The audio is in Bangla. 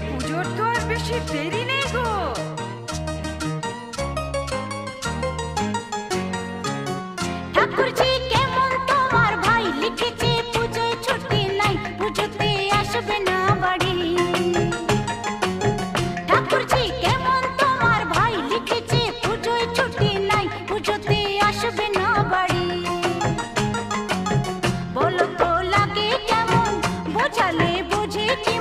পুজোর তো আর বেশি দেরি নেই গো। ঠাকুরজি কেমন তোমার ভাই লিখেছে পুজোয় ছুটি নাই, পুজোতে আসবে না বাড়ি। ঠাকুরজি কেমন তোমার ভাই লিখেছে পুজোয় ছুটি নাই, পুজোতে আসবে না বাড়ি। বলো তো লাগে কেমন, বোঝালে বুঝে কি